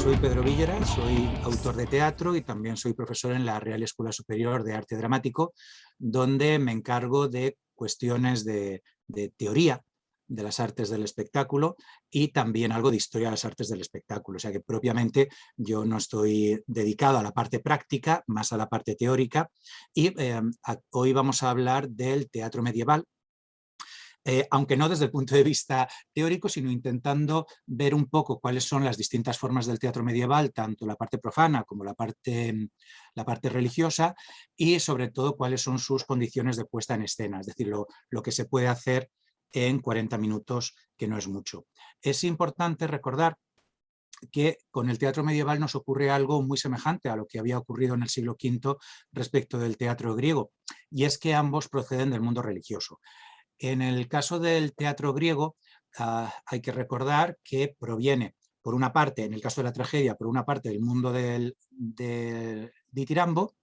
Soy Pedro Villera, soy autor de teatro y también soy profesor en la Real Escuela Superior de Arte Dramático, donde me encargo de cuestiones de teoría de las artes del espectáculo y también algo de historia de las artes del espectáculo. O sea que propiamente yo no estoy dedicado a la parte práctica, más a la parte teórica. Y hoy vamos a hablar del teatro medieval, aunque no desde el punto de vista teórico, sino intentando ver un poco cuáles son las distintas formas del teatro medieval, tanto la parte profana como la parte religiosa, y sobre todo cuáles son sus condiciones de puesta en escena, es decir, lo que se puede hacer en 40 minutos, que no es mucho. Es importante recordar que con el teatro medieval nos ocurre algo muy semejante a lo que había ocurrido en el siglo V respecto del teatro griego, y es que ambos proceden del mundo religioso. En el caso del teatro griego, hay que recordar que proviene, por una parte, en el caso de la tragedia, por una parte del mundo del ditirambo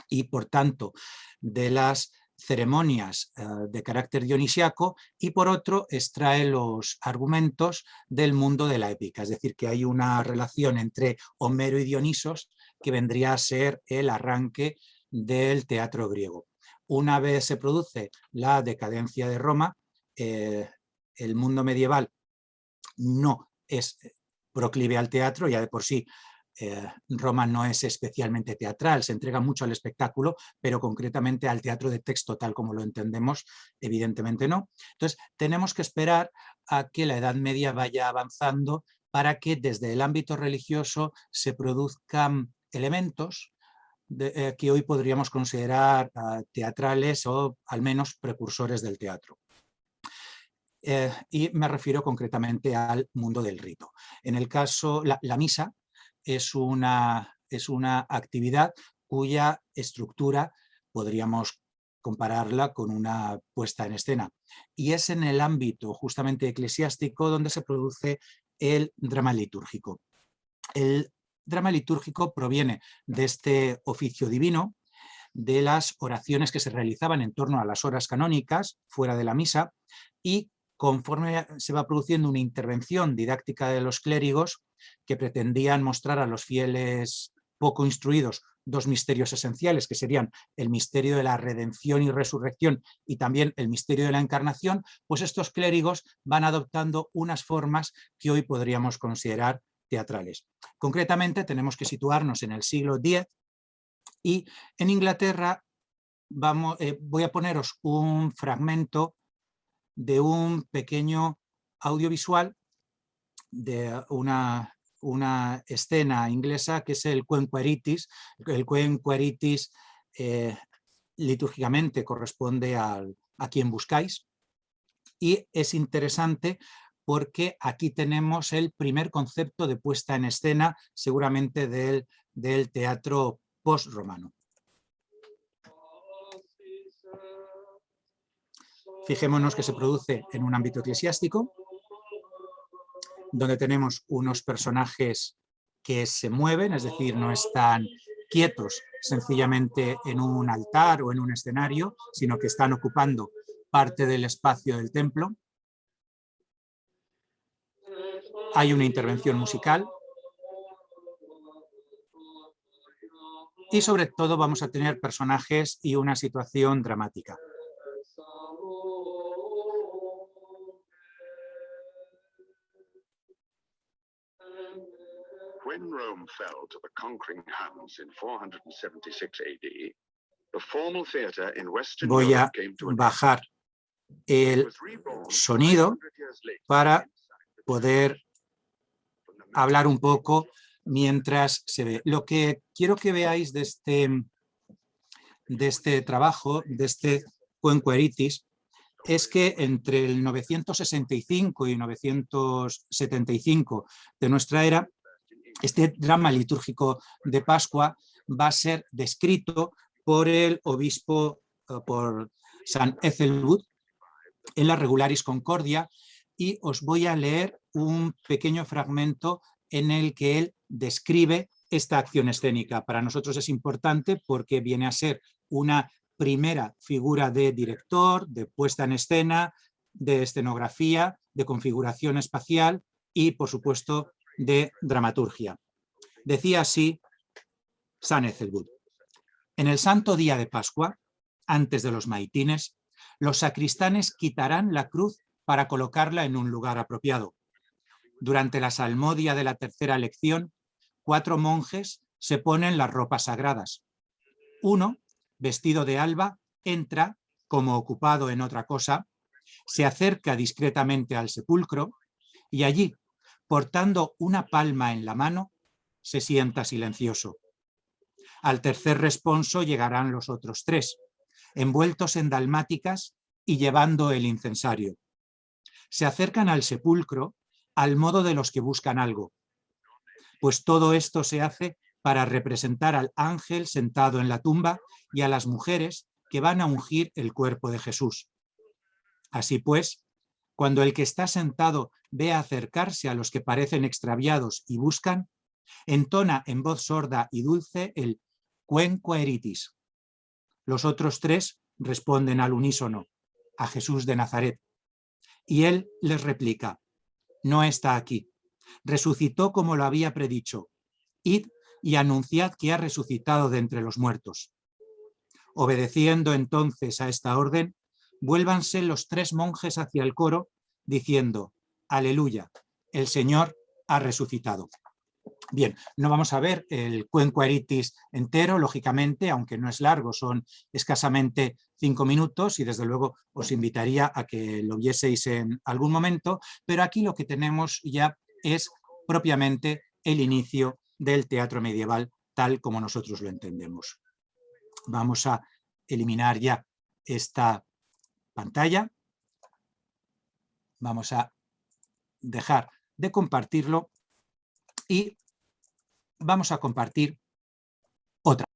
y, por tanto, de las ceremonias de carácter dionisiaco, y por otro extrae los argumentos del mundo de la épica, es decir, que hay una relación entre Homero y Dionisos que vendría a ser el arranque del teatro griego. Una vez se produce la decadencia de Roma, el mundo medieval no es proclive al teatro, ya de por sí Roma no es especialmente teatral, se entrega mucho al espectáculo, pero concretamente al teatro de texto tal como lo entendemos, evidentemente no. Entonces tenemos que esperar a que la Edad Media vaya avanzando para que desde el ámbito religioso se produzcan elementos que hoy podríamos considerar teatrales o al menos precursores del teatro. Y me refiero concretamente al mundo del rito. En el caso, la misa es una actividad cuya estructura podríamos compararla con una puesta en escena. Y es en el ámbito justamente eclesiástico donde se produce el drama litúrgico. El drama litúrgico proviene de este oficio divino, de las oraciones que se realizaban en torno a las horas canónicas, fuera de la misa, y conforme se va produciendo una intervención didáctica de los clérigos que pretendían mostrar a los fieles poco instruidos dos misterios esenciales, que serían el misterio de la redención y resurrección y también el misterio de la encarnación, pues estos clérigos van adoptando unas formas que hoy podríamos considerar teatrales. Concretamente tenemos que situarnos en el siglo X, y en Inglaterra voy a poneros un fragmento de un pequeño audiovisual de una escena inglesa que es el Quem Quaeritis. El Quem Quaeritis litúrgicamente corresponde a quien buscáis, y es interesante porque aquí tenemos el primer concepto de puesta en escena seguramente del teatro post-romano. Fijémonos que se produce en un ámbito eclesiástico, donde tenemos unos personajes que se mueven, es decir, no están quietos sencillamente en un altar o en un escenario, sino que están ocupando parte del espacio del templo. Hay una intervención musical y sobre todo vamos a tener personajes y una situación dramática. When Rome fell to the conquering Huns in 476 AD, the formal theater in Western Voy a Europe came to an end. bajar el sonido para poder hablar un poco mientras se ve. Lo que quiero que veáis de este trabajo, de este Quem Quaeritis, es que entre el 965 y 975 de nuestra era, este drama litúrgico de Pascua va a ser descrito por el obispo, por San Ethelwood, en la Regularis Concordia, y os voy a leer un pequeño fragmento en el que él describe esta acción escénica. Para nosotros es importante porque viene a ser una primera figura de director, de puesta en escena, de escenografía, de configuración espacial y, por supuesto, de dramaturgia. Decía así San Ethelbud: en el santo día de Pascua, antes de los maitines, los sacristanes quitarán la cruz para colocarla en un lugar apropiado. Durante la salmodia de la tercera lección, 4 monjes se ponen las ropas sagradas. Uno, vestido de alba, entra, como ocupado en otra cosa, se acerca discretamente al sepulcro y allí, portando una palma en la mano, se sienta silencioso. Al tercer responso llegarán los otros 3, envueltos en dalmáticas y llevando el incensario. Se acercan al sepulcro al modo de los que buscan algo, pues todo esto se hace para representar al ángel sentado en la tumba y a las mujeres que van a ungir el cuerpo de Jesús. Así pues, cuando el que está sentado ve acercarse a los que parecen extraviados y buscan, entona en voz sorda y dulce el Quen Quaeritis. Los otros 3 responden al unísono: a Jesús de Nazaret. Y él les replica: no está aquí. Resucitó como lo había predicho. Id y anunciad que ha resucitado de entre los muertos. Obedeciendo entonces a esta orden, vuélvanse los 3 monjes hacia el coro, diciendo: aleluya, el Señor ha resucitado. Bien, no vamos a ver el Quen Quaeritis entero, lógicamente, aunque no es largo, son escasamente 5 minutos y desde luego os invitaría a que lo vieseis en algún momento, pero aquí lo que tenemos ya es propiamente el inicio del teatro medieval tal como nosotros lo entendemos. Vamos a eliminar ya esta pantalla. Vamos a dejar de compartirlo y vamos a compartir otra.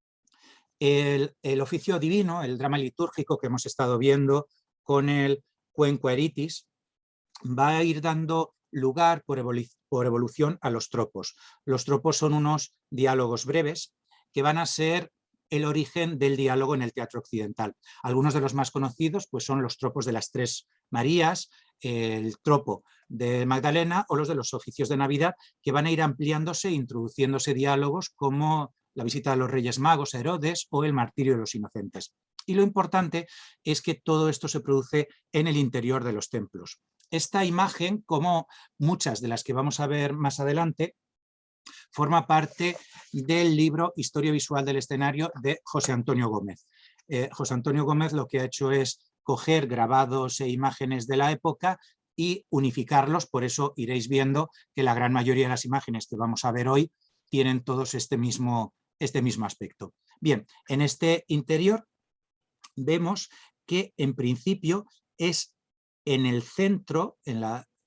El oficio divino, el drama litúrgico que hemos estado viendo con el Quen Quaeritis, va a ir dando lugar por evolución a los tropos. Los tropos son unos diálogos breves que van a ser el origen del diálogo en el teatro occidental. Algunos de los más conocidos pues, son los tropos de las 3 Marías, el tropo de Magdalena o los de los oficios de Navidad, que van a ir ampliándose, introduciéndose diálogos como la visita de los Reyes Magos a Herodes o el martirio de los inocentes. Y lo importante es que todo esto se produce en el interior de los templos. Esta imagen, como muchas de las que vamos a ver más adelante, forma parte del libro Historia visual del escenario de José Antonio Gómez. José Antonio Gómez lo que ha hecho es coger grabados e imágenes de la época y unificarlos, por eso iréis viendo que la gran mayoría de las imágenes que vamos a ver hoy tienen todos este mismo aspecto. Bien, en este interior vemos que en principio es en el centro, en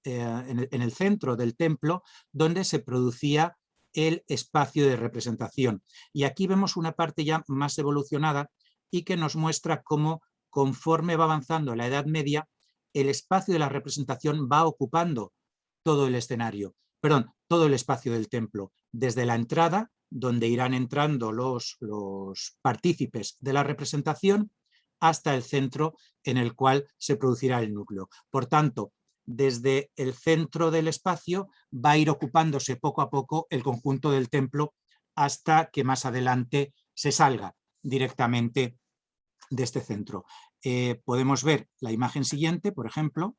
el centro del templo donde se producía el espacio de representación. Y aquí vemos una parte ya más evolucionada y que nos muestra cómo conforme va avanzando la Edad Media, el espacio de la representación va ocupando todo el escenario, perdón, todo el espacio del templo, desde la entrada, donde irán entrando los partícipes de la representación, hasta el centro en el cual se producirá el núcleo. Por tanto, desde el centro del espacio va a ir ocupándose poco a poco el conjunto del templo hasta que más adelante se salga directamente de este centro. Podemos ver la imagen siguiente, por ejemplo,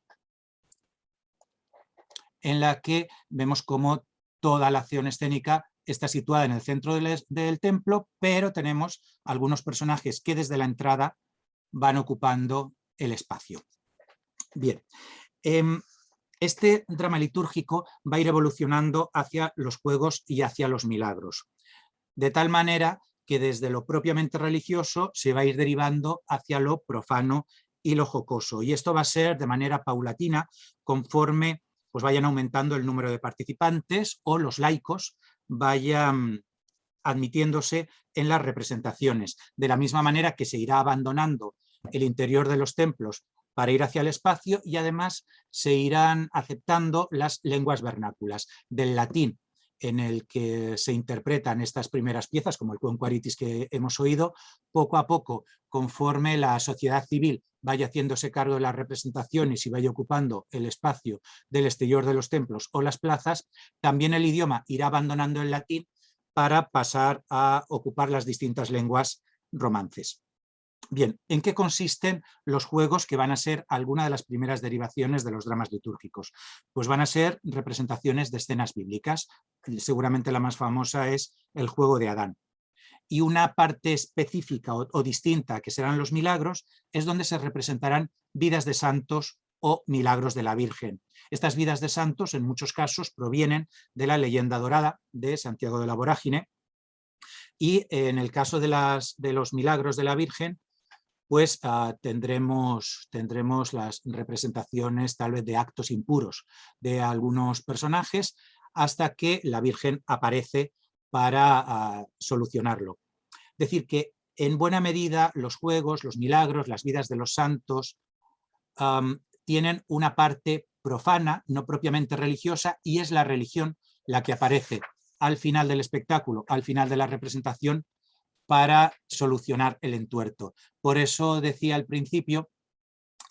en la que vemos cómo toda la acción escénica está situada en el centro del templo, pero tenemos algunos personajes que desde la entrada van ocupando el espacio. Bien, este drama litúrgico va a ir evolucionando hacia los juegos y hacia los milagros, de tal manera que desde lo propiamente religioso se va a ir derivando hacia lo profano y lo jocoso. Y esto va a ser de manera paulatina conforme pues vayan aumentando el número de participantes o los laicos vayan admitiéndose en las representaciones, de la misma manera que se irá abandonando el interior de los templos para ir hacia el espacio y además se irán aceptando las lenguas vernáculas, del latín en el que se interpretan estas primeras piezas, como el Quen Quaeritis que hemos oído, poco a poco, conforme la sociedad civil vaya haciéndose cargo de las representaciones y vaya ocupando el espacio del exterior de los templos o las plazas, también el idioma irá abandonando el latín para pasar a ocupar las distintas lenguas romances. Bien, ¿en qué consisten los juegos que van a ser alguna de las primeras derivaciones de los dramas litúrgicos? Pues van a ser representaciones de escenas bíblicas. Seguramente la más famosa es el juego de Adán. Y una parte específica o distinta, que serán los milagros, es donde se representarán vidas de santos o milagros de la Virgen. Estas vidas de santos, en muchos casos, provienen de la leyenda dorada de Santiago de la Vorágine, y en el caso de los milagros de la Virgen, pues tendremos las representaciones tal vez de actos impuros de algunos personajes, hasta que la Virgen aparece para solucionarlo. Es decir, que en buena medida los juegos, los milagros, las vidas de los santos tienen una parte profana, no propiamente religiosa, y es la religión la que aparece al final del espectáculo, al final de la representación, para solucionar el entuerto. Por eso decía al principio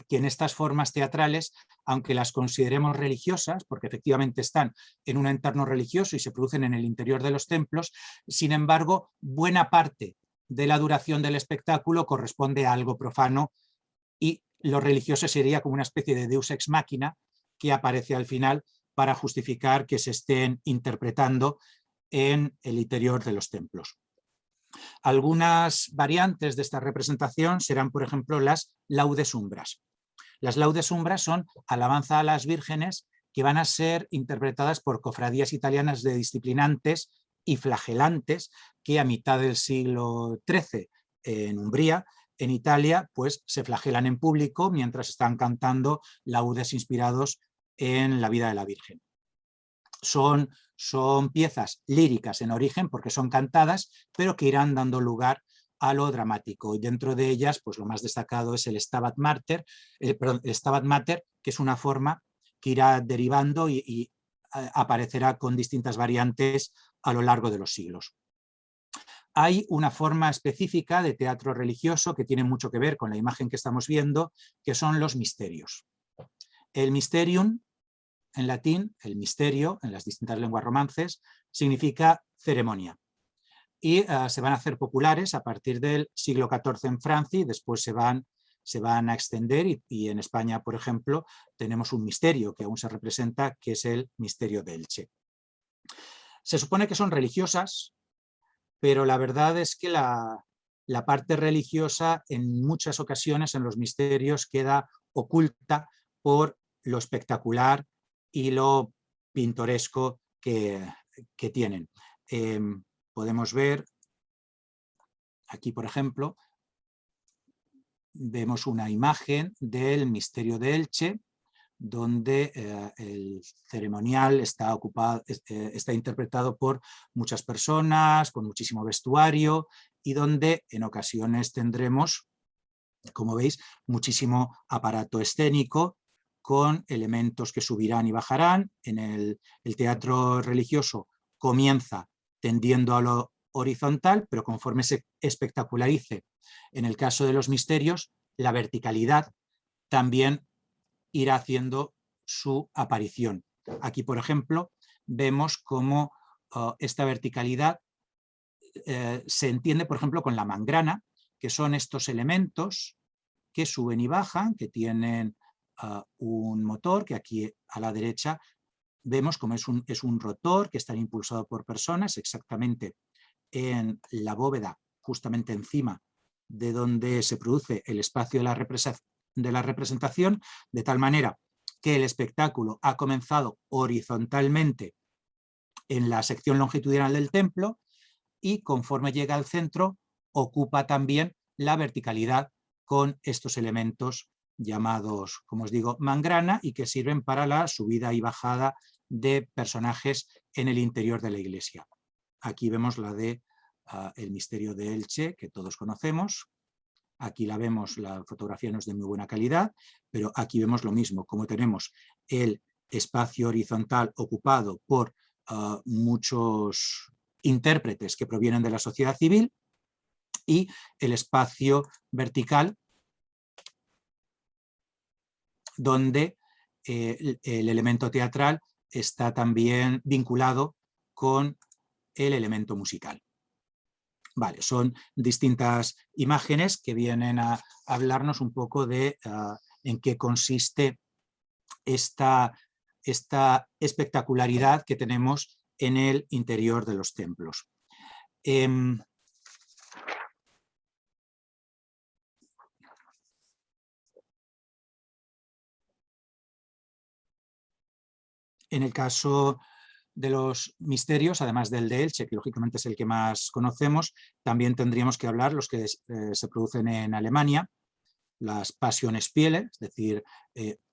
que en estas formas teatrales, aunque las consideremos religiosas, porque efectivamente están en un entorno religioso y se producen en el interior de los templos, sin embargo, buena parte de la duración del espectáculo corresponde a algo profano, y lo religioso sería como una especie de deus ex machina que aparece al final para justificar que se estén interpretando en el interior de los templos. Algunas variantes de esta representación serán, por ejemplo, las laudes umbras. Las laudes umbras son alabanza a las vírgenes que van a ser interpretadas por cofradías italianas de disciplinantes y flagelantes que a mitad del siglo XIII en Umbría, en Italia, pues se flagelan en público mientras están cantando laudes inspirados en la vida de la Virgen. Son piezas líricas en origen porque son cantadas, pero que irán dando lugar a lo dramático, y dentro de ellas pues lo más destacado es el Stabat Mater, que es una forma que irá derivando y aparecerá con distintas variantes a lo largo de los siglos. Hay una forma específica de teatro religioso que tiene mucho que ver con la imagen que estamos viendo, que son los misterios. El mysterium, en latín, el misterio, en las distintas lenguas romances, significa ceremonia. Y se van a hacer populares a partir del siglo XIV en Francia, y después se van a extender, y en España, por ejemplo, tenemos un misterio que aún se representa, que es el misterio de Elche. Se supone que son religiosas, pero la verdad es que la parte religiosa en muchas ocasiones en los misterios queda oculta por lo espectacular y lo pintoresco que tienen. Podemos ver aquí, por ejemplo, vemos una imagen del misterio de Elche, donde el ceremonial está interpretado por muchas personas, con muchísimo vestuario, y donde en ocasiones tendremos, como veis, muchísimo aparato escénico, con elementos que subirán y bajarán. En el teatro religioso comienza tendiendo a lo horizontal, pero conforme se espectacularice, en el caso de los misterios, la verticalidad también irá haciendo su aparición. Aquí, por ejemplo, vemos cómo esta verticalidad se entiende, por ejemplo, con la mangrana, que son estos elementos que suben y bajan, que tienen un motor, que aquí a la derecha vemos como es un rotor que está impulsado por personas, exactamente en la bóveda, justamente encima de donde se produce el espacio de la representación, de tal manera que el espectáculo ha comenzado horizontalmente en la sección longitudinal del templo, y conforme llega al centro ocupa también la verticalidad con estos elementos llamados, como os digo, mangrana, y que sirven para la subida y bajada de personajes en el interior de la iglesia. Aquí vemos la de el misterio de Elche, que todos conocemos. Aquí la vemos, la fotografía no es de muy buena calidad, pero aquí vemos lo mismo, como tenemos el espacio horizontal ocupado por muchos intérpretes que provienen de la sociedad civil, y el espacio vertical donde el elemento teatral está también vinculado con el elemento musical. Vale, son distintas imágenes que vienen a hablarnos un poco de en qué consiste esta espectacularidad que tenemos en el interior de los templos. En el caso de los misterios, además del de Elche, que lógicamente es el que más conocemos, también tendríamos que hablar los que se producen en Alemania, las Passionspiele, es decir,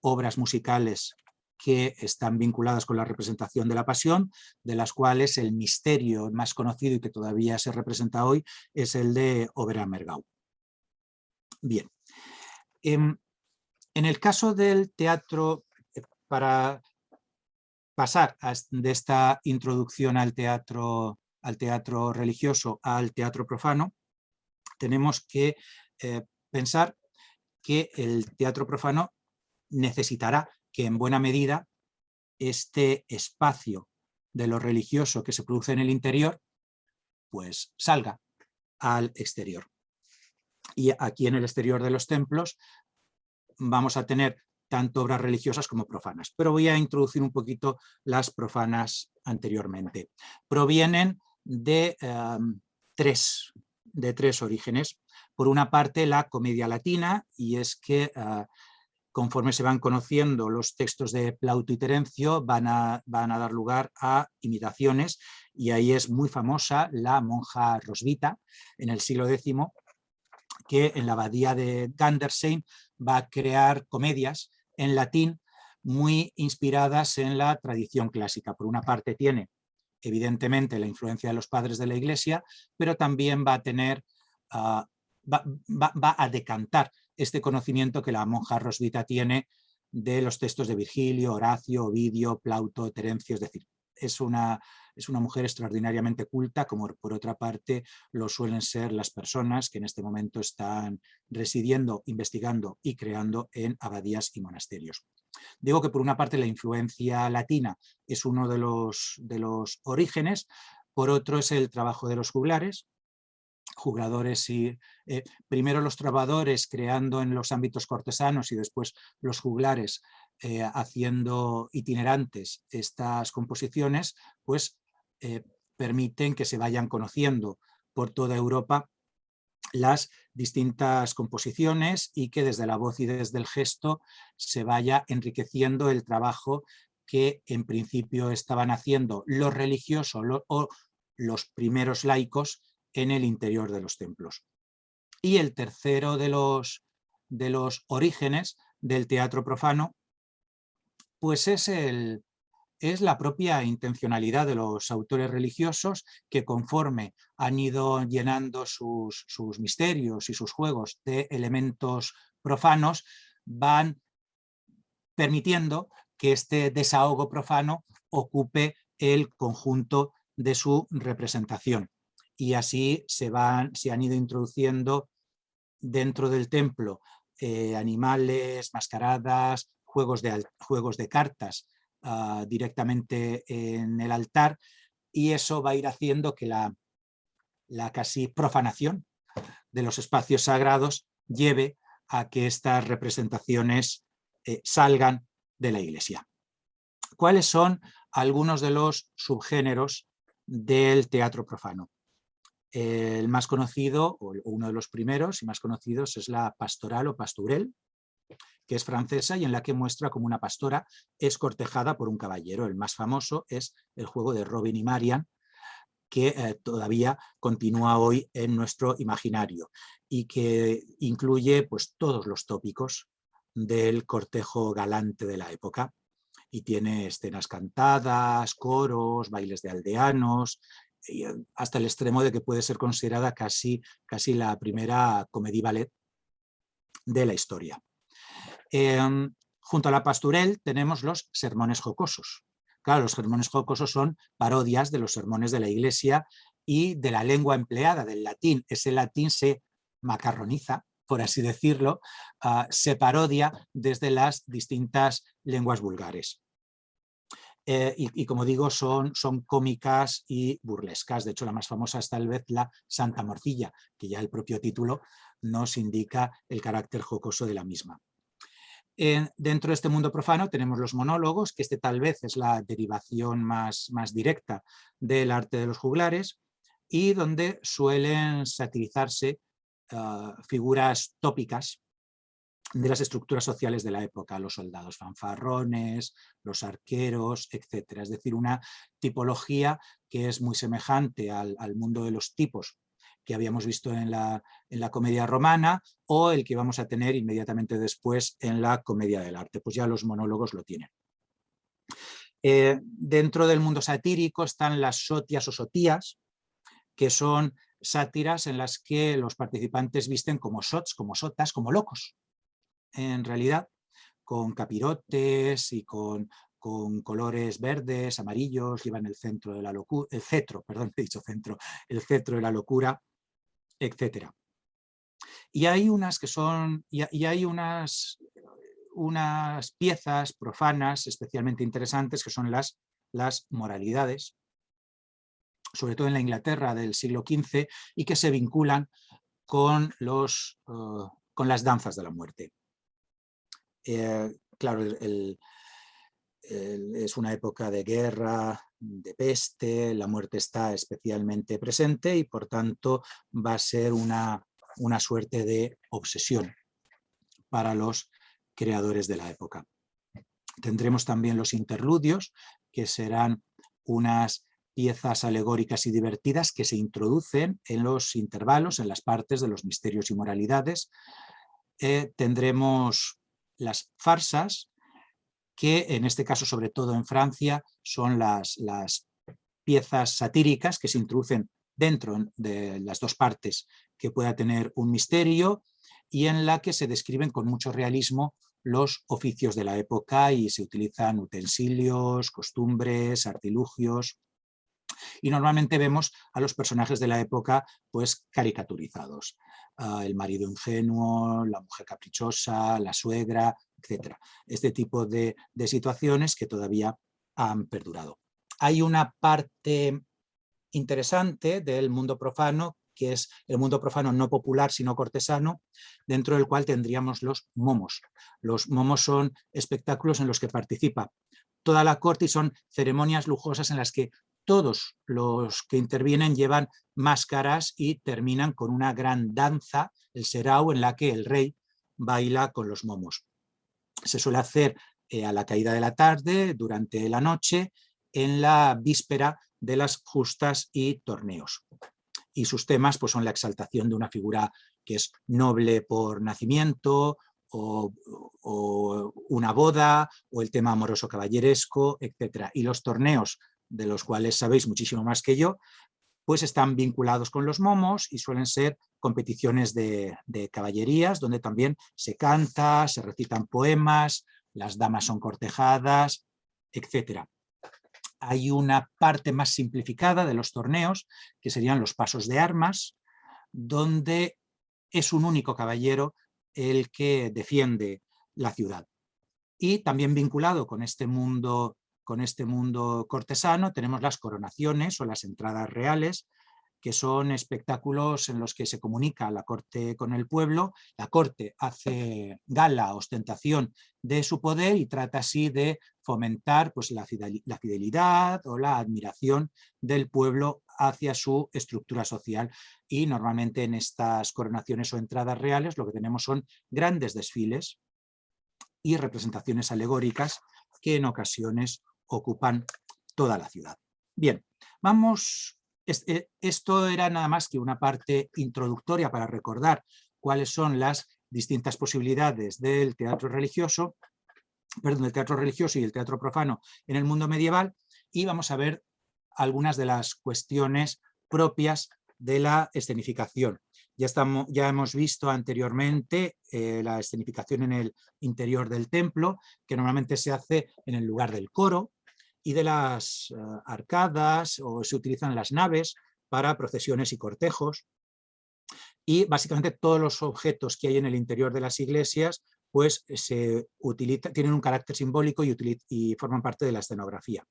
obras musicales que están vinculadas con la representación de la pasión, de las cuales el misterio más conocido y que todavía se representa hoy es el de Oberammergau. Bien, en el caso del teatro, para pasar de esta introducción al teatro religioso al teatro profano, tenemos que pensar que el teatro profano necesitará que en buena medida este espacio de lo religioso que se produce en el interior pues salga al exterior. Y aquí en el exterior de los templos vamos a tener tanto obras religiosas como profanas, pero voy a introducir un poquito las profanas anteriormente. Provienen de tres orígenes. Por una parte, la comedia latina, y es que conforme se van conociendo los textos de Plauto y Terencio, van a dar lugar a imitaciones, y ahí es muy famosa la monja Roswitha en el siglo X, que en la abadía de Gandersheim va a crear comedias en latín muy inspiradas en la tradición clásica. Por una parte tiene evidentemente la influencia de los padres de la Iglesia, pero también va a tener, va a decantar este conocimiento que la monja Roswitha tiene de los textos de Virgilio, Horacio, Ovidio, Plauto, Terencio, es decir, es una mujer extraordinariamente culta, como por otra parte lo suelen ser las personas que en este momento están residiendo, investigando y creando en abadías y monasterios. Digo que por una parte la influencia latina es uno de los orígenes, por otro es el trabajo de los juglares, primero los trovadores creando en los ámbitos cortesanos y después los juglares haciendo itinerantes estas composiciones, pues permiten que se vayan conociendo por toda Europa las distintas composiciones y que desde la voz y desde el gesto se vaya enriqueciendo el trabajo que en principio estaban haciendo los religiosos o los primeros laicos en el interior de los templos. Y el tercero de los orígenes del teatro profano pues es la propia intencionalidad de los autores religiosos que conforme han ido llenando sus misterios y sus juegos de elementos profanos van permitiendo que este desahogo profano ocupe el conjunto de su representación. Y así se han ido introduciendo dentro del templo animales, mascaradas, juegos de cartas directamente en el altar, y eso va a ir haciendo que la casi profanación de los espacios sagrados lleve a que estas representaciones salgan de la Iglesia. ¿Cuáles son algunos de los subgéneros del teatro profano? El más conocido, o uno de los primeros y más conocidos, es la pastoral o pastourelle, que es francesa y en la que muestra como una pastora es cortejada por un caballero. El más famoso es el juego de Robin y Marian, que todavía continúa hoy en nuestro imaginario y que incluye pues, todos los tópicos del cortejo galante de la época, y tiene escenas cantadas, coros, bailes de aldeanos, hasta el extremo de que puede ser considerada casi la primera comédie ballet de la historia. Junto a la pastourelle tenemos los sermones jocosos. Claro, los sermones jocosos son parodias de los sermones de la Iglesia y de la lengua empleada, del latín. Ese latín se macarroniza, por así decirlo, se parodia desde las distintas lenguas vulgares. y como digo, son cómicas y burlescas. De hecho, la más famosa es tal vez la Santa Morcilla, que ya el propio título nos indica el carácter jocoso de la misma. Dentro de este mundo profano tenemos los monólogos, que tal vez es la derivación más directa del arte de los juglares, y donde suelen satirizarse figuras tópicas de las estructuras sociales de la época, los soldados fanfarrones, los arqueros, etc. Es decir, una tipología que es muy semejante al mundo de los tipos que habíamos visto en la comedia romana, o el que vamos a tener inmediatamente después en la comedia del arte. Pues ya los monólogos lo tienen. Dentro del mundo satírico están las sotias o sotías, que son sátiras en las que los participantes visten como sots, como sotas, como locos, en realidad, con capirotes y con colores verdes, amarillos, llevan el cetro de la locura, el cetro de la locura, etcétera. Y hay unas que son, y hay unas piezas profanas especialmente interesantes, que son las moralidades, sobre todo en la Inglaterra del siglo XV, y que se vinculan con las danzas de la muerte. Claro, es una época de guerra, de peste, la muerte está especialmente presente y por tanto va a ser una suerte de obsesión para los creadores de la época. Tendremos también los interludios, que serán unas piezas alegóricas y divertidas que se introducen en los intervalos, en las partes de los misterios y moralidades. Tendremos las farsas, que en este caso, sobre todo en Francia, son las piezas satíricas que se introducen dentro de las dos partes que pueda tener un misterio, y en la que se describen con mucho realismo los oficios de la época y se utilizan utensilios, costumbres, artilugios, y normalmente vemos a los personajes de la época pues caricaturizados. El marido ingenuo, la mujer caprichosa, la suegra, etc. Este tipo de situaciones que todavía han perdurado. Hay una parte interesante del mundo profano, que es el mundo profano no popular sino cortesano, dentro del cual tendríamos los momos. Los momos son espectáculos en los que participa toda la corte y son ceremonias lujosas en las que todos los que intervienen llevan máscaras y terminan con una gran danza, el serao, en la que el rey baila con los momos. Se suele hacer a la caída de la tarde, durante la noche, en la víspera de las justas y torneos. Y sus temas pues, son la exaltación de una figura que es noble por nacimiento, o una boda, o el tema amoroso caballeresco, etc. Y los torneos, de los cuales sabéis muchísimo más que yo, pues están vinculados con los momos y suelen ser competiciones de caballerías, donde también se canta, se recitan poemas, las damas son cortejadas, etc. Hay una parte más simplificada de los torneos, que serían los pasos de armas, donde es un único caballero el que defiende la ciudad. Y también vinculado con este mundo cortesano tenemos las coronaciones o las entradas reales, que son espectáculos en los que se comunica la corte con el pueblo. La corte hace gala, ostentación de su poder y trata así de fomentar pues, la fidelidad o la admiración del pueblo hacia su estructura social. Y normalmente en estas coronaciones o entradas reales lo que tenemos son grandes desfiles y representaciones alegóricas que en ocasiones ocupan toda la ciudad. Bien, vamos. Esto era nada más que una parte introductoria para recordar cuáles son las distintas posibilidades del teatro religioso, del teatro religioso y el teatro profano en el mundo medieval, y vamos a ver algunas de las cuestiones propias de la escenificación. Ya hemos visto anteriormente la escenificación en el interior del templo, que normalmente se hace en el lugar del coro y de las arcadas, o se utilizan las naves para procesiones y cortejos. Y básicamente todos los objetos que hay en el interior de las iglesias pues tienen un carácter simbólico y forman parte de la escenografía.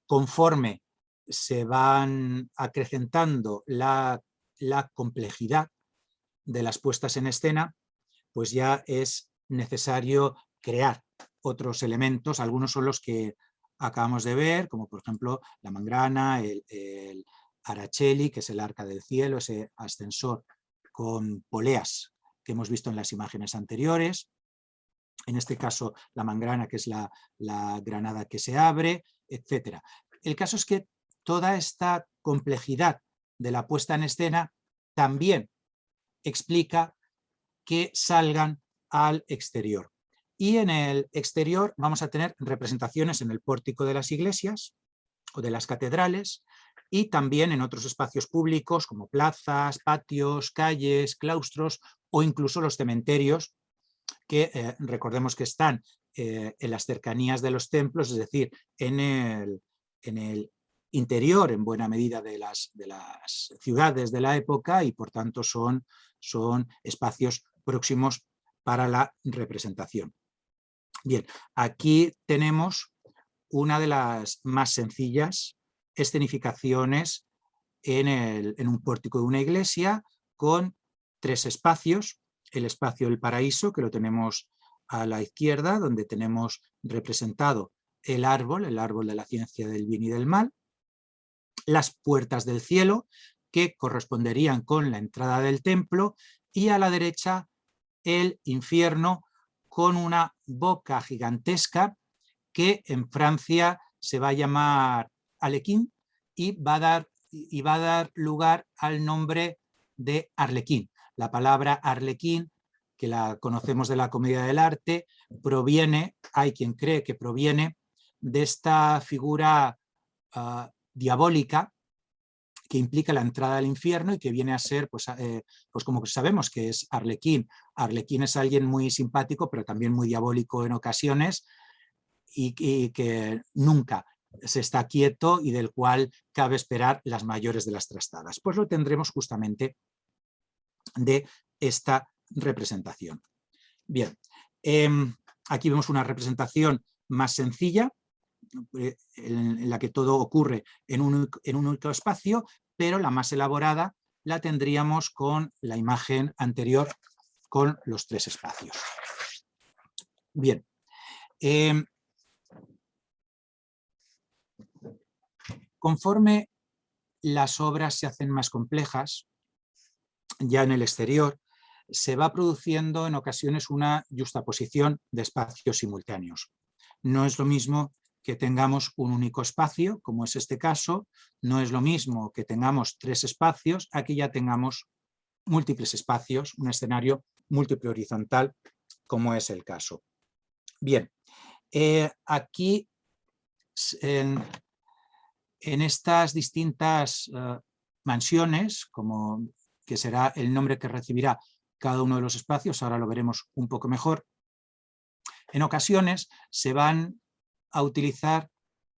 conforme se van acrecentando la complejidad de las puestas en escena, pues ya es necesario crear otros elementos. Algunos son los que acabamos de ver, como por ejemplo la mangrana, el Araceli, que es el arca del cielo, ese ascensor con poleas que hemos visto en las imágenes anteriores. En este caso la mangrana, que es la granada que se abre, etc. El caso es que toda esta complejidad de la puesta en escena también explica que salgan al exterior. Y en el exterior vamos a tener representaciones en el pórtico de las iglesias o de las catedrales, y también en otros espacios públicos como plazas, patios, calles, claustros o incluso los cementerios, que recordemos que están en las cercanías de los templos, es decir, en el interior en buena medida de las ciudades de la época, y por tanto son espacios próximos para la representación. Bien, aquí tenemos una de las más sencillas escenificaciones en un pórtico de una iglesia, con 3 espacios. El espacio del paraíso, que lo tenemos a la izquierda, donde tenemos representado el árbol de la ciencia del bien y del mal. Las puertas del cielo, que corresponderían con la entrada del templo, y a la derecha el infierno, con una boca gigantesca que en Francia se va a llamar Alequín, y va a dar lugar al nombre de Arlequín. La palabra Arlequín, que la conocemos de la comedia del arte, proviene, hay quien cree que proviene de esta figura diabólica que implica la entrada al infierno y que viene a ser, pues como sabemos que es Arlequín. Arlequín es alguien muy simpático, pero también muy diabólico en ocasiones, y que nunca se está quieto y del cual cabe esperar las mayores de las trastadas. Pues lo tendremos justamente de esta representación. Bien, aquí vemos una representación más sencilla, en la que todo ocurre en un único espacio, pero la más elaborada la tendríamos con la imagen anterior, con los 3 espacios. Bien, conforme las obras se hacen más complejas, ya en el exterior, se va produciendo en ocasiones una yuxtaposición de espacios simultáneos. No es lo mismo que tengamos un único espacio, como es este caso, no es lo mismo que tengamos 3 espacios, aquí ya tengamos múltiples espacios, un escenario múltiple horizontal, como es el caso. Bien, aquí en estas distintas mansiones, como que será el nombre que recibirá cada uno de los espacios, ahora lo veremos un poco mejor, en ocasiones se van a utilizar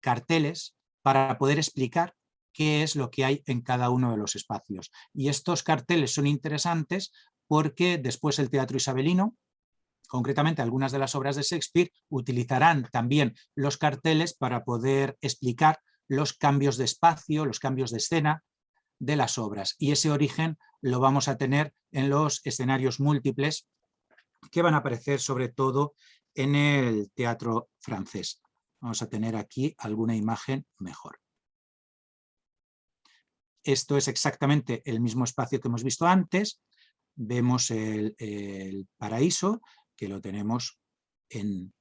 carteles para poder explicar qué es lo que hay en cada uno de los espacios. Y estos carteles son interesantes porque después el teatro isabelino, concretamente algunas de las obras de Shakespeare, utilizarán también los carteles para poder explicar los cambios de espacio, los cambios de escena de las obras. Y ese origen lo vamos a tener en los escenarios múltiples que van a aparecer sobre todo en el teatro francés. Vamos a tener aquí alguna imagen mejor. Esto es exactamente el mismo espacio que hemos visto antes. Vemos el paraíso, que lo tenemos en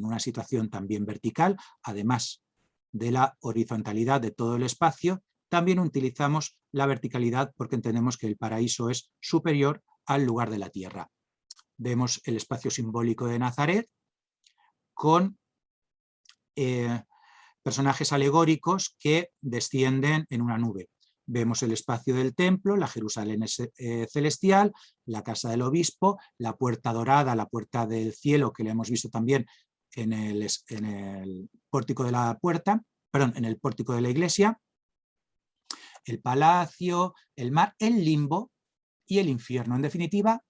una situación también vertical, además de la horizontalidad de todo el espacio. También utilizamos la verticalidad porque entendemos que el paraíso es superior al lugar de la tierra. Vemos el espacio simbólico de Nazaret con personajes alegóricos que descienden en una nube. Vemos el espacio del templo, la Jerusalén celestial, la casa del obispo, la puerta dorada, la puerta del cielo, que la hemos visto también en el pórtico de la puerta, perdón, en el pórtico de la iglesia, el palacio, el mar, el limbo y el infierno. En definitiva,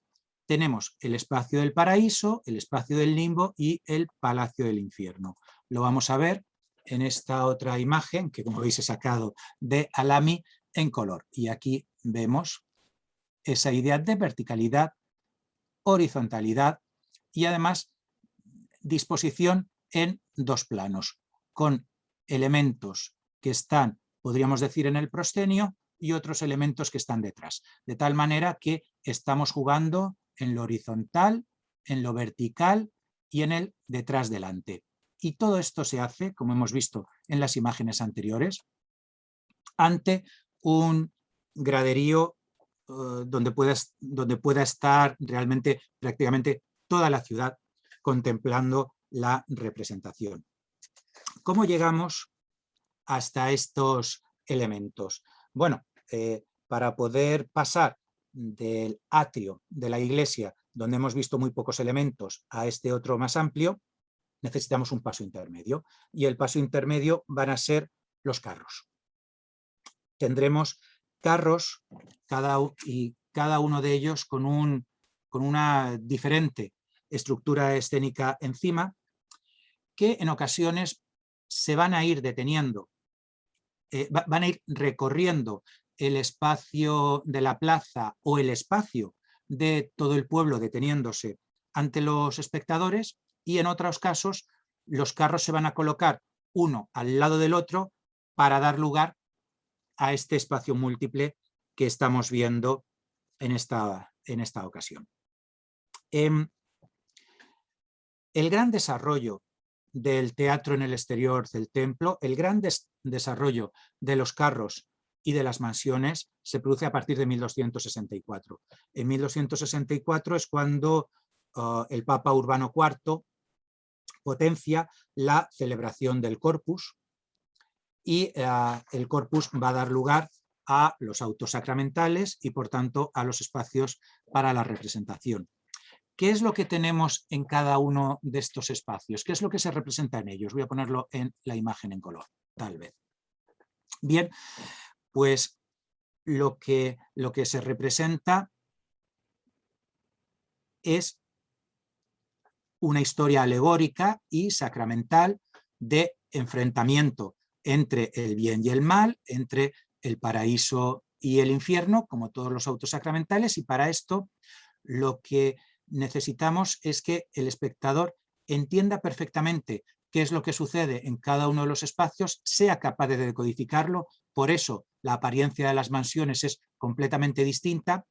tenemos el espacio del paraíso, el espacio del limbo y el palacio del infierno. Lo vamos a ver en esta otra imagen, que como veis he sacado de Alamy, en color. Y aquí vemos esa idea de verticalidad, horizontalidad y además disposición en dos planos, con elementos que están, podríamos decir, en el proscenio y otros elementos que están detrás. De tal manera que estamos jugando en lo horizontal, en lo vertical y en el detrás-delante. Y todo esto se hace, como hemos visto en las imágenes anteriores, ante un graderío donde pueda estar realmente prácticamente toda la ciudad contemplando la representación. ¿Cómo llegamos hasta estos elementos? Bueno, para poder pasar del atrio de la iglesia, donde hemos visto muy pocos elementos, a este otro más amplio, necesitamos un paso intermedio. Y el paso intermedio van a ser los carros. Tendremos carros, cada uno de ellos con una diferente estructura escénica encima, que en ocasiones se van a ir deteniendo, van a ir recorriendo el espacio de la plaza o el espacio de todo el pueblo deteniéndose ante los espectadores, y en otros casos los carros se van a colocar uno al lado del otro para dar lugar a este espacio múltiple que estamos viendo en esta ocasión. El gran desarrollo del teatro en el exterior del templo, el gran desarrollo de los carros y de las mansiones se produce a partir de 1264. En 1264 es cuando el Papa Urbano IV potencia la celebración del Corpus, y el Corpus va a dar lugar a los autos sacramentales y por tanto a los espacios para la representación. ¿Qué es lo que tenemos en cada uno de estos espacios? ¿Qué es lo que se representa en ellos? Voy a ponerlo en la imagen en color, tal vez. Bien, pues lo que se representa es una historia alegórica y sacramental de enfrentamiento entre el bien y el mal, entre el paraíso y el infierno, como todos los autos sacramentales, y para esto lo que necesitamos es que el espectador entienda perfectamente qué es lo que sucede en cada uno de los espacios, sea capaz de decodificarlo. Por eso la apariencia de las mansiones es completamente distinta,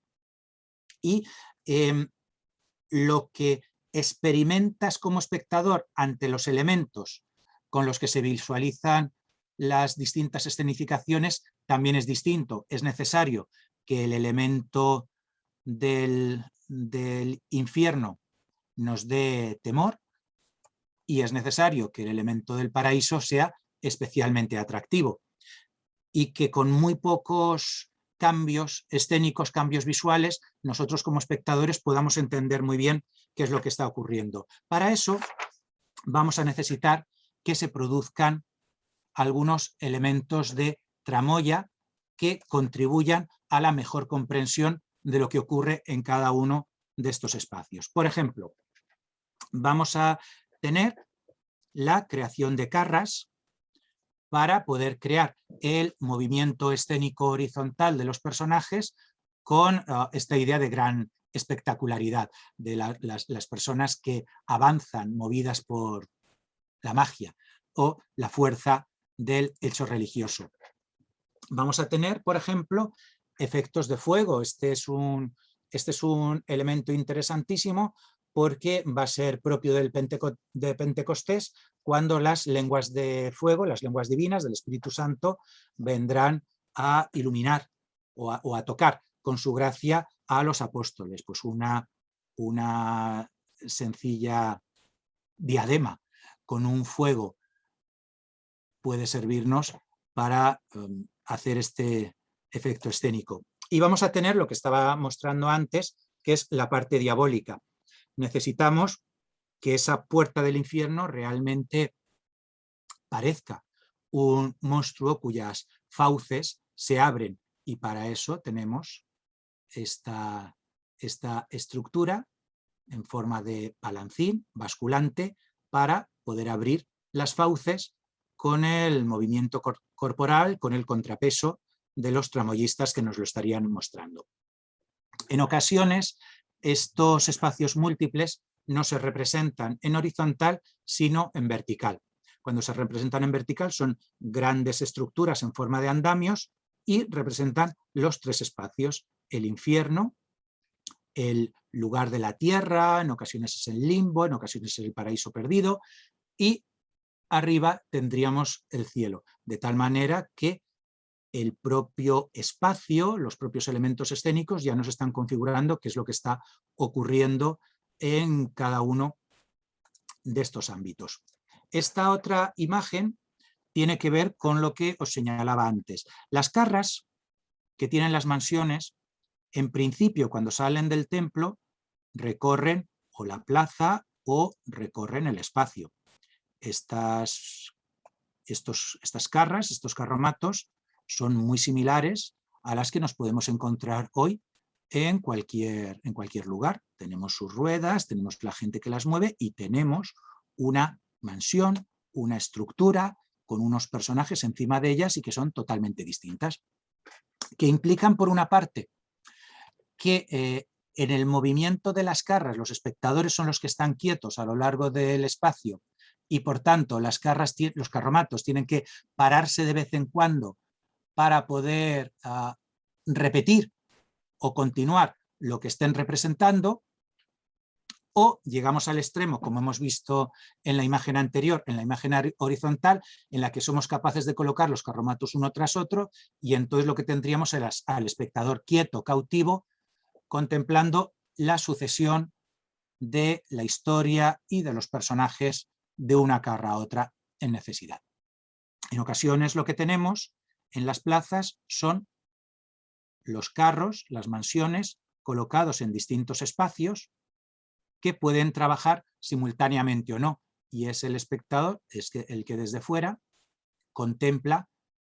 y lo que experimentas como espectador ante los elementos con los que se visualizan las distintas escenificaciones también es distinto. Es necesario que el elemento del infierno nos dé temor, y es necesario que el elemento del paraíso sea especialmente atractivo, y que con muy pocos cambios escénicos, cambios visuales, nosotros como espectadores podamos entender muy bien qué es lo que está ocurriendo. Para eso vamos a necesitar que se produzcan algunos elementos de tramoya que contribuyan a la mejor comprensión de lo que ocurre en cada uno de estos espacios. Por ejemplo, vamos a tener la creación de carras para poder crear el movimiento escénico horizontal de los personajes con esta idea de gran espectacularidad de las personas que avanzan movidas por la magia o la fuerza del hecho religioso. Vamos a tener, por ejemplo, efectos de fuego. Este es un elemento interesantísimo porque va a ser propio de Pentecostés, cuando las lenguas de fuego, las lenguas divinas del Espíritu Santo, vendrán a iluminar o a tocar con su gracia a los apóstoles. Pues una sencilla diadema con un fuego puede servirnos para hacer este efecto escénico. Y vamos a tener lo que estaba mostrando antes, que es la parte diabólica. Necesitamos que esa puerta del infierno realmente parezca un monstruo cuyas fauces se abren, y para eso tenemos esta estructura en forma de palancín basculante para poder abrir las fauces con el movimiento corporal, con el contrapeso de los tramoyistas que nos lo estarían mostrando. En ocasiones, estos espacios múltiples no se representan en horizontal, sino en vertical. Cuando se representan en vertical son grandes estructuras en forma de andamios y representan los tres espacios: el infierno, el lugar de la tierra, en ocasiones es el limbo, en ocasiones es el paraíso perdido, y arriba tendríamos el cielo, de tal manera que el propio espacio, los propios elementos escénicos ya nos están configurando qué es lo que está ocurriendo en cada uno de estos ámbitos. Esta otra imagen tiene que ver con lo que os señalaba antes. Las carras que tienen las mansiones, en principio, cuando salen del templo, recorren o la plaza o recorren el espacio. Estas carras, estos carromatos, son muy similares a las que nos podemos encontrar hoy en cualquier lugar. Tenemos sus ruedas, tenemos la gente que las mueve y tenemos una mansión, una estructura con unos personajes encima de ellas y que son totalmente distintas, que implican, por una parte, que en el movimiento de las carras los espectadores son los que están quietos a lo largo del espacio y por tanto los carromatos tienen que pararse de vez en cuando para poder repetir o continuar lo que estén representando, o llegamos al extremo, como hemos visto en la imagen anterior, en la imagen horizontal, en la que somos capaces de colocar los carromatos uno tras otro, y entonces lo que tendríamos es al espectador quieto, cautivo, contemplando la sucesión de la historia y de los personajes de una carra a otra en necesidad. En ocasiones lo que tenemos en las plazas son los carros, las mansiones, colocados en distintos espacios que pueden trabajar simultáneamente o no, y es el espectador el que desde fuera contempla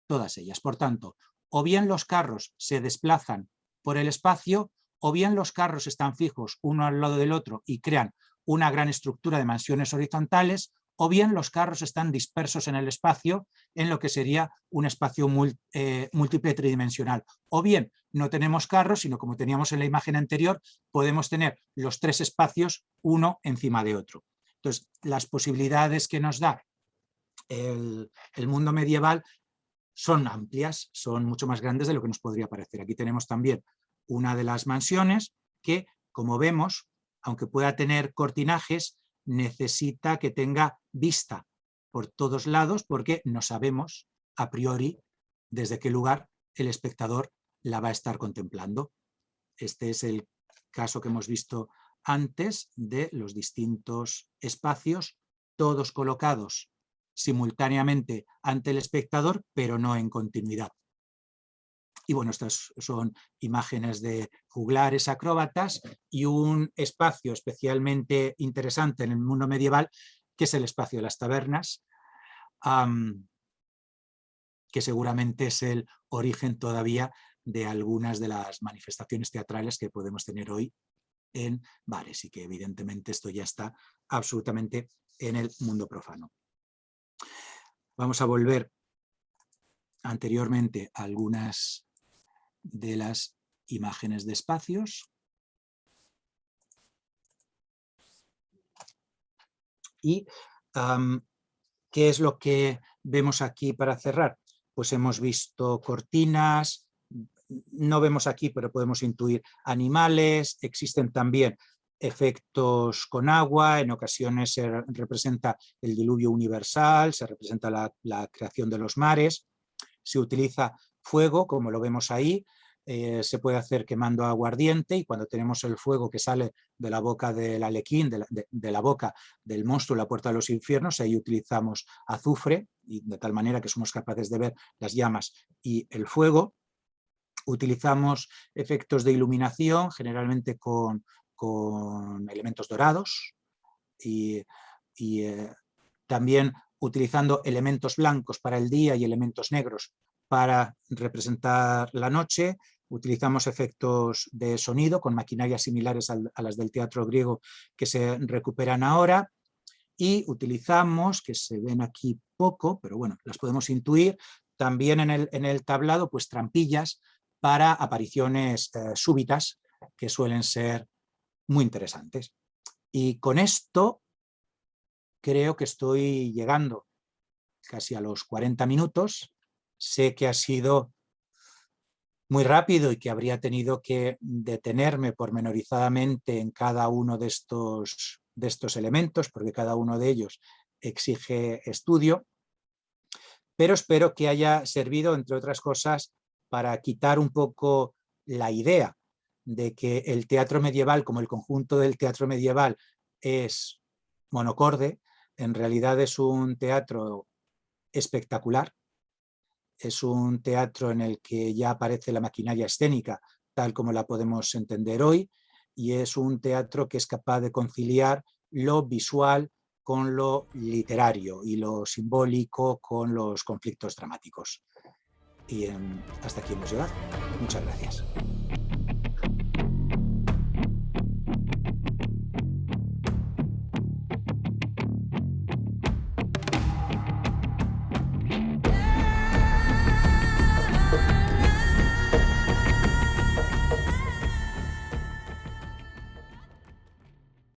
todas ellas. Por tanto, o bien los carros se desplazan por el espacio, o bien los carros están fijos uno al lado del otro y crean una gran estructura de mansiones horizontales, o bien los carros están dispersos en el espacio en lo que sería un espacio múltiple tridimensional. O bien no tenemos carros, sino, como teníamos en la imagen anterior, podemos tener los tres espacios uno encima de otro. Entonces, las posibilidades que nos da el mundo medieval son amplias, son mucho más grandes de lo que nos podría parecer. Aquí tenemos también una de las mansiones que, como vemos, aunque pueda tener cortinajes, necesita que tenga vista por todos lados, porque no sabemos a priori desde qué lugar el espectador la va a estar contemplando. Este es el caso que hemos visto antes de los distintos espacios, todos colocados simultáneamente ante el espectador, pero no en continuidad. Y bueno, estas son imágenes de juglares acróbatas y un espacio especialmente interesante en el mundo medieval, que es el espacio de las tabernas, que seguramente es el origen todavía de algunas de las manifestaciones teatrales que podemos tener hoy en bares, y que evidentemente esto ya está absolutamente en el mundo profano. Vamos a volver anteriormente a algunas de las imágenes de espacios. Y ¿qué es lo que vemos aquí para cerrar? Pues hemos visto cortinas, no vemos aquí, pero podemos intuir animales, existen también efectos con agua, en ocasiones se representa el diluvio universal, se representa la creación de los mares, se utiliza fuego, como lo vemos ahí, se puede hacer quemando aguardiente, y cuando tenemos el fuego que sale de la boca del Alequín, de la boca del monstruo, la puerta de los infiernos, ahí utilizamos azufre, y de tal manera que somos capaces de ver las llamas y el fuego. Utilizamos efectos de iluminación, generalmente con elementos dorados, y también utilizando elementos blancos para el día y elementos negros para representar la noche. Utilizamos efectos de sonido con maquinarias similares a las del teatro griego que se recuperan ahora, y utilizamos, que se ven aquí poco, pero bueno, las podemos intuir, también en el tablado, pues trampillas para apariciones súbitas, que suelen ser muy interesantes. Y con esto creo que estoy llegando casi a los 40 minutos. Sé que ha sido muy rápido y que habría tenido que detenerme pormenorizadamente en cada uno de estos elementos, porque cada uno de ellos exige estudio, pero espero que haya servido, entre otras cosas, para quitar un poco la idea de que el teatro medieval, como el conjunto del teatro medieval, es monocorde. En realidad es un teatro espectacular, es un teatro en el que ya aparece la maquinaria escénica, tal como la podemos entender hoy, y es un teatro que es capaz de conciliar lo visual con lo literario y lo simbólico con los conflictos dramáticos. Y hasta aquí hemos llegado. Muchas gracias.